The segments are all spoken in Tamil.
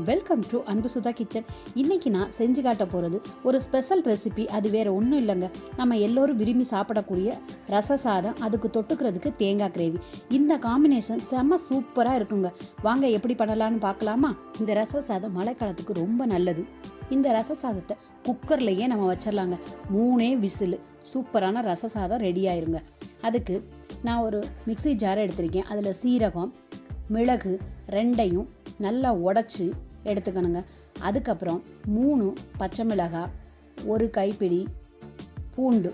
வெல்கம் டு அன்பு சுதா கிச்சன். இன்றைக்கி நான் செஞ்சு காட்ட போகிறது ஒரு ஸ்பெஷல் ரெசிபி. அது வேறு ஒன்றும் இல்லைங்க, நம்ம எல்லோரும் விரும்பி சாப்பிடக்கூடிய ரச சாதம், அதுக்கு தொட்டுக்கிறதுக்கு தேங்காய் கிரேவி. இந்த காம்பினேஷன் செம்ம சூப்பராக இருக்குங்க. வாங்க எப்படி பண்ணலான்னு பார்க்கலாமா? இந்த ரச சாதம் மழைக்காலத்துக்கு ரொம்ப நல்லது. இந்த ரச சாதத்தை குக்கர்லேயே நம்ம வச்சிடலாங்க. 3 விசில் சூப்பரான ரச சாதம் ரெடி ஆயிருங்க. அதுக்கு நான் ஒரு மிக்ஸி ஜார் எடுத்திருக்கேன். அதில் சீரகம், மிளகு ரெண்டையும் நல்லா உடச்சி எடுத்துக்கணுங்க. அதுக்கப்புறம் 3 பச்சை மிளகாய், 1 கைப்பிடி பூண்டு,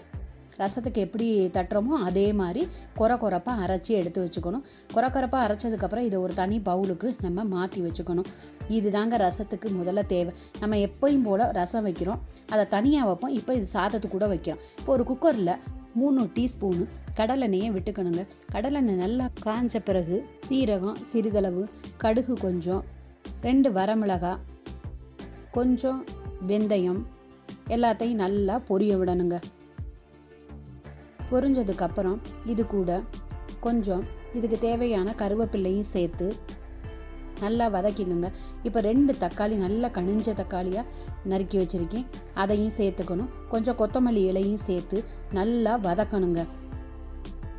ரசத்துக்கு எப்படி தட்டுறோமோ அதே மாதிரி கொரப்பாக அரைச்சி எடுத்து வச்சுக்கணும். கொரப்பாக அரைச்சதுக்கப்புறம் இதை ஒரு தனி பவுலுக்கு நம்ம மாற்றி வச்சுக்கணும். இது தாங்க ரசத்துக்கு முதல்ல தேவை. நம்ம எப்பயும் போல் ரசம் வைக்கிறோம், அதை தனியாக வைப்போம். இப்போ இது சாதத்துக்கு கூட வைக்கிறோம். இப்போ ஒரு குக்கரில் 3 டீஸ்பூனு கடலெண்ணெயை விட்டுக்கணுங்க. கடலெண்ணெய் நல்லா காய்ஞ்ச பிறகு சீரகம் சிறிதளவு, கடுகு கொஞ்சம், 2 வரமிளகாய், கொஞ்சம் வெந்தயம் எல்லாத்தையும் நல்லா பொரிய விடணுங்க. பொரிஞ்சதுக்கப்புறம் இது கூட கொஞ்சம் இதுக்கு தேவையான கருவேப்பிலையும் சேர்த்து நல்லா வதக்கிடுங்க. இப்போ 2 தக்காளி நல்லா கனிஞ்ச தக்காளியாக நறுக்கி வச்சுருக்கேன், அதையும் சேர்த்துக்கணும். கொஞ்சம் கொத்தமல்லி இலையும் சேர்த்து நல்லா வதக்கணுங்க.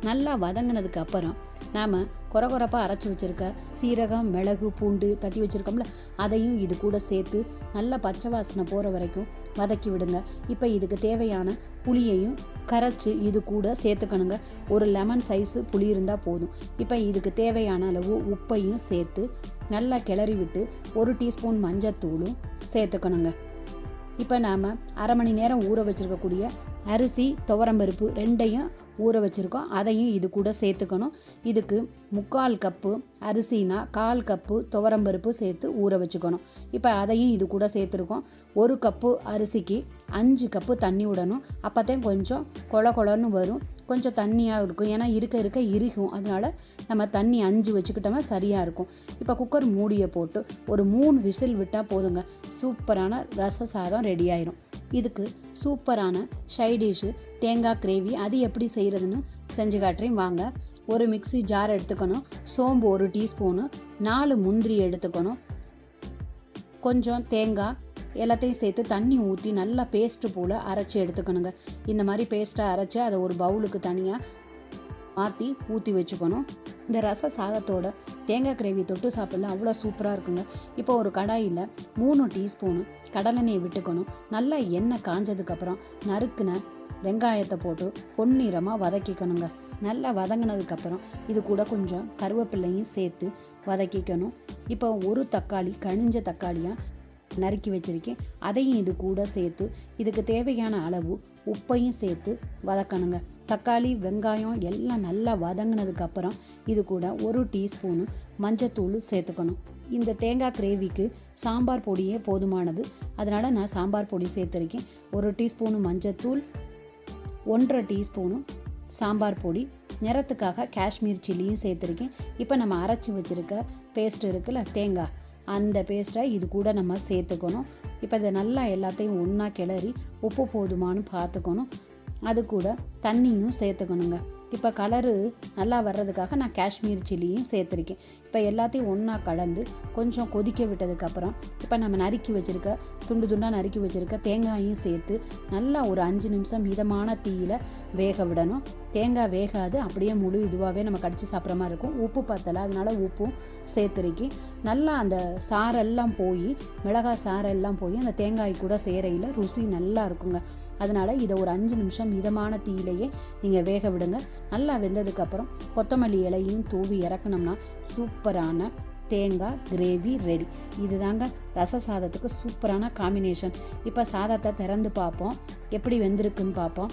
நல்லா வதங்கினதுக்கு அப்புறம் நாம் கொரப்பாக அரைச்சி வச்சுருக்க சீரகம், மிளகு, பூண்டு தட்டி வச்சுருக்கோம்ல, அதையும் இது கூட சேர்த்து நல்லா பச்சை வாசனை போகிற வரைக்கும் வதக்கி விடுங்க. இப்போ இதுக்கு தேவையான புளியையும் கரைச்சி இது கூட சேர்த்துக்கணுங்க. ஒரு லெமன் சைஸு புளி இருந்தால் போதும். இப்போ இதுக்கு தேவையான அளவு உப்பையும் சேர்த்து நல்லா கிளறி விட்டு 1 டீஸ்பூன் மஞ்சத்தூளும் சேர்த்துக்கணுங்க. இப்போ நாம் அரை மணி நேரம் ஊற வச்சுருக்கக்கூடிய அரிசி, துவரம்பருப்பு ரெண்டையும் ஊற வச்சுருக்கோம், அதையும் இது கூட சேர்த்துக்கணும். இதுக்கு 3/4 கப்பு அரிசினா 1/4 கப்பு துவரம்பருப்பு சேர்த்து ஊற வச்சுக்கணும். இப்போ அதையும் இது கூட சேர்த்துருக்கோம். 1 கப்பு அரிசிக்கு 5 கப்பு தண்ணி விடணும். அப்போதான் கொஞ்சம் கொழன்னு வரும், கொஞ்சம் தண்ணியாக இருக்கும். ஏன்னா இருக்க இறுகும், அதனால் நம்ம தண்ணி 5 வச்சுக்கிட்டோம்னா சரியாக இருக்கும். இப்போ குக்கர் மூடியை போட்டு ஒரு 3 விசில் விட்டால் போதுங்க. சூப்பரான ரச சாதம் ரெடி ஆயிரும். இதுக்கு சூப்பரான சைடிஷ்ஷு தேங்காய் கிரேவி. அது எப்படி செய்கிறதுன்னு செஞ்சு காட்டுறேன் வாங்க. ஒரு மிக்ஸி ஜார் எடுத்துக்கணும். சோம்பு 1 டீஸ்பூனு, 4 முந்திரி எடுத்துக்கணும். கொஞ்சம் தேங்காய் எல்லாத்தையும் சேர்த்து தண்ணி ஊற்றி நல்லா பேஸ்ட்டு போல் அரைச்சி எடுத்துக்கணுங்க. இந்த மாதிரி பேஸ்ட்டாக அரைச்சி அதை ஒரு பவுலுக்கு தனியாக மாற்றி ஊற்றி வச்சுக்கணும். இந்த ரச சாதத்தோட தேங்காய் கிரேவி தொட்டு சாப்பிடலாம், அவ்வளோ சூப்பராக இருக்குங்க. இப்போ ஒரு கடாயில் 3 டீஸ்பூனு கடலெண்ணெயை விட்டுக்கணும். நல்லா எண்ணெய் காஞ்சதுக்கப்புறம் நறுக்குன வெங்காயத்தை போட்டு பொன்னிறமாக வதக்கிக்கணுங்க. நல்லா வதங்கினதுக்கப்புறம் இது கூட கொஞ்சம் கருவேப்பிலையும் சேர்த்து வதக்கிக்கணும். இப்போ 1 தக்காளி கனிஞ்ச தக்காளியாக நறுக்கி வச்சுருக்கேன், அதையும் இது கூட சேர்த்து இதுக்கு தேவையான அளவு உப்பையும் சேர்த்து வதக்கணுங்க. தக்காளி வெங்காயம் எல்லாம் நல்லா வதங்கினதுக்கப்புறம் இது கூட 1 டீஸ்பூனு மஞ்சத்தூள் சேர்த்துக்கணும். இந்த தேங்காய் கிரேவிக்கு சாம்பார் பொடியே போதுமானது, அதனால் நான் சாம்பார் பொடி சேர்த்துருக்கேன். 1 டீஸ்பூனு மஞ்சத்தூள், 1/2 டீஸ்பூனு சாம்பார் பொடி, நிறத்துக்காக காஷ்மீர் சில்லியும் சேர்த்துருக்கேன். இப்போ நம்ம அரைச்சி வச்சுருக்க பேஸ்ட் இருக்குல்ல தேங்காய், அந்த பேஸ்ட்டை இது கூட நம்ம சேர்த்துக்கணும். இப்போ இதை நல்லா எல்லாத்தையும் ஒன்றா கிளறி உப்பு போதுமானு பார்த்துக்கணும். அது கூட தண்ணியும் சேர்த்துக்கணுங்க. இப்போ கலரு நல்லா வர்றதுக்காக நான் காஷ்மீர் சில்லியும் சேர்த்துருக்கேன். இப்போ எல்லாத்தையும் ஒன்றா கலந்து கொஞ்சம் கொதிக்க விட்டதுக்கப்புறம் இப்போ நம்ம நறுக்கி வச்சுருக்க துண்டாக நறுக்கி வச்சுருக்க தேங்காயும் சேர்த்து நல்லா ஒரு 5 நிமிஷம் மிதமான தீயில் வேக விடணும். தேங்காய் வேகாது, அப்படியே முழு இதுவாகவே நம்ம கடிச்சு சாப்பிட்ற மாதிரி இருக்கும். உப்பு பத்தலை, அதனால் உப்பும் சேர்த்துருக்கேன். நல்லா அந்த சாரெல்லாம் போய், மிளகாய் சாரெல்லாம் போய் அந்த தேங்காய் கூட சேரையில் ருசி நல்லா இருக்குங்க. அதனால் இதை ஒரு 5 நிமிஷம் மிதமான தீயிலேயே நீங்கள் வேக விடுங்க. நல்லா வெந்ததுக்கப்புறம் கொத்தமல்லி இலையும் தூவி இறக்கணும்னா சூப்பரான தேங்காய் கிரேவி ரெடி. இது தாங்க ரச சாதத்துக்கு சூப்பரான காம்பினேஷன். இப்போ சாதத்தை திறந்து பார்ப்போம், எப்படி வெந்திருக்குன்னு பார்ப்போம்.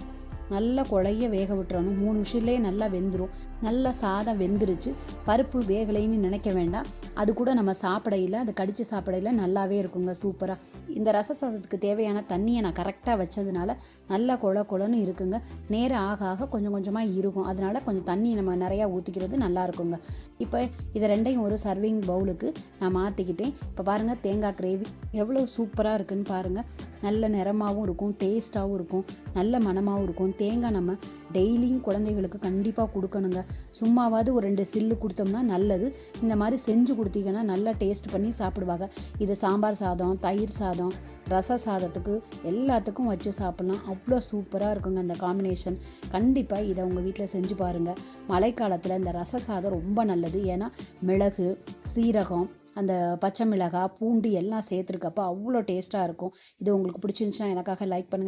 நல்லா குழைய வேக விட்டுறணும். 3 விசிலே நல்லா வெந்துடும். நல்லா சாதம் வெந்துருச்சு. பருப்பு வேகலைன்னு நினைக்க வேண்டாம், அது கூட நம்ம சாப்பிடையில், அது கடித்து சாப்பிடையில் நல்லாவே இருக்குங்க சூப்பராக. இந்த ரச சாதத்துக்கு தேவையான தண்ணியை நான் கரெக்டாக வச்சதுனால நல்லா குழன்னு இருக்குங்க. நேரம் ஆக ஆக கொஞ்சம் கொஞ்சமாக இருக்கும், அதனால் கொஞ்சம் தண்ணி நம்ம நிறையா ஊற்றிக்கிறது நல்லா இருக்குங்க. இப்போ இதை ரெண்டையும் ஒரு சர்விங் பவுலுக்கு நான் மாற்றிக்கிட்டேன். இப்போ பாருங்கள் தேங்காய் கிரேவி எவ்வளோ சூப்பராக இருக்குன்னு பாருங்கள். நல்ல நிறமாகவும் இருக்கும், டேஸ்ட்டாகவும் இருக்கும், நல்ல மணமாகவும் இருக்கும். தேங்காய் நம்ம டெய்லியும் குழந்தைகளுக்கு கண்டிப்பாக கொடுக்கணுங்க. சும்மாவாவது ஒரு 2 சில்லு கொடுத்தோம்னா நல்லது. இந்த மாதிரி செஞ்சு கொடுத்தீங்கன்னா நல்லா டேஸ்ட் பண்ணி சாப்பிடுவாங்க. இது சாம்பார் சாதம், தயிர் சாதம், ரச சாதத்துக்கு எல்லாத்துக்கும் வச்சு சாப்பிட்லாம். அவ்வளோ சூப்பராக இருக்குங்க இந்த காம்பினேஷன். கண்டிப்பாக இதை உங்கள் வீட்டில் செஞ்சு பாருங்கள். மழைக்காலத்தில் இந்த ரச சாதம் ரொம்ப நல்லது. ஏன்னா மிளகு, சீரகம், அந்த பச்சை மிளகாய், பூண்டு எல்லாம் சேர்த்துருக்கப்போ அவ்வளோ டேஸ்ட்டாக இருக்கும். இது உங்களுக்கு பிடிச்சிருந்துச்சுன்னா எனக்காக லைக் பண்ணுங்கள்.